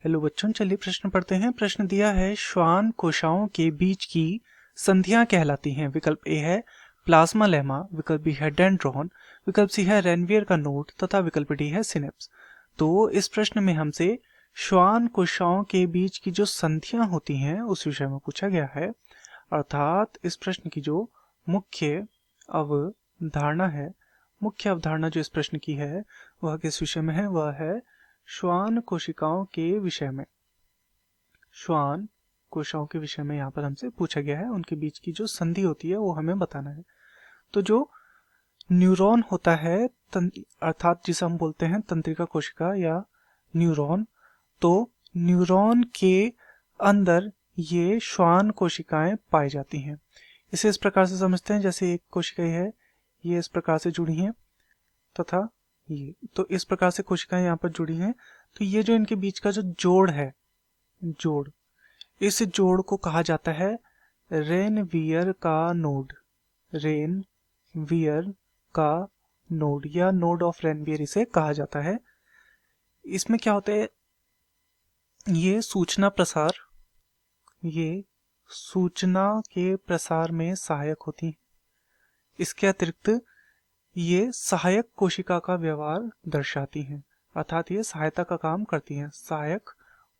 Hello बच्चों, चलिए प्रश्न पढ़ते हैं। प्रश्न दिया है श्वान कोशिकाओं के बीच की संधियां कहलाती हैं। विकल्प ए है प्लाज्मा लेमा, विकल्प बी है डेंड्रॉन, विकल्प सी है रेनवियर का नोड तथा विकल्प डी है सिनेप्स। तो इस प्रश्न में हमसे श्वान कोशिकाओं के बीच की जो संधियां होती हैं उस विषय में पूछा गया है। अर्थात इस प्रश्न की जो मुख्य अवधारणा है, मुख्य अवधारणा जो इस प्रश्न की है वह किस विषय में है? वह है श्वान कोशिकाओं के विषय में। श्वान कोशिकाओं के विषय में यहाँ पर हमसे पूछा गया है, उनके बीच की जो संधि होती है वो हमें बताना है। तो जो न्यूरॉन होता है अर्थात जिसे हम बोलते हैं तंत्रिका कोशिका या न्यूरॉन, तो न्यूरॉन के अंदर ये श्वान कोशिकाएं पाई जाती हैं। इसे इस प्रकार से समझते हैं, जैसे एक कोशिका है, ये इस प्रकार से जुड़ी हैं तथा ये, तो इस प्रकार से कोशिकाएं यहाँ पर जुड़ी हैं। तो ये जो इनके बीच का जो जोड़ है, जोड़, इस जोड़ को कहा जाता है रेनवियर का नोड। रेनवियर का नोड या नोड ऑफ रेनवियर इसे कहा जाता है। इसमें क्या होता है, ये सूचना के प्रसार में सहायक होती है। इसके अतिरिक्त ये सहायक कोशिका का व्यवहार दर्शाती हैं, अर्थात ये सहायता का काम करती हैं, सहायक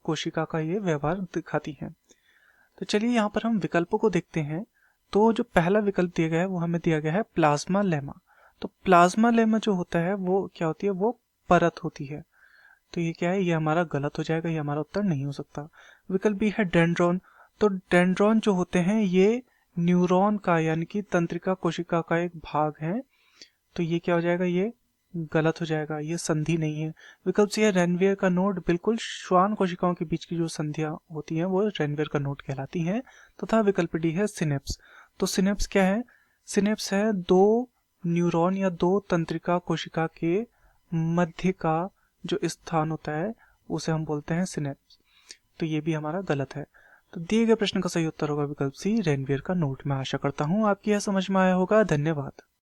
कोशिका का ये व्यवहार दिखाती हैं। तो चलिए यहाँ पर हम विकल्पों को देखते हैं। तो जो पहला विकल्प दिया गया है वो हमें दिया गया है प्लाज्मा लेमा। तो प्लाज्मा लेमा जो होता है वो क्या होती है? वो परत होती है। तो ये क्या है? ये हमारा गलत हो जाएगा, ये हमारा उत्तर नहीं हो सकता। विकल्प बी है डेंड्रॉन। तो डेंड्रॉन जो होते हैं ये न्यूरॉन का यानी कि तंत्रिका कोशिका का एक भाग है। तो ये क्या हो जाएगा? ये गलत हो जाएगा, ये संधि नहीं है। विकल्प सी है रेनवियर का नोड। बिल्कुल, श्वान कोशिकाओं के बीच की जो संधियां होती हैं वो रेनवियर का नोड कहलाती हैं। तथा विकल्प डी है सिनेप्स। तो सिनेप्स क्या है? सिनेप्स है दो न्यूरॉन या दो तंत्रिका कोशिका के मध्य का जो स्थान होता है उसे हम बोलते हैं सिनेप्स। तो ये भी हमारा गलत है। तो दिए गए प्रश्न का सही उत्तर होगा विकल्प सी रेनवियर का नोड। मैं आशा करता हूँ आपकी यह समझ में आया होगा। धन्यवाद।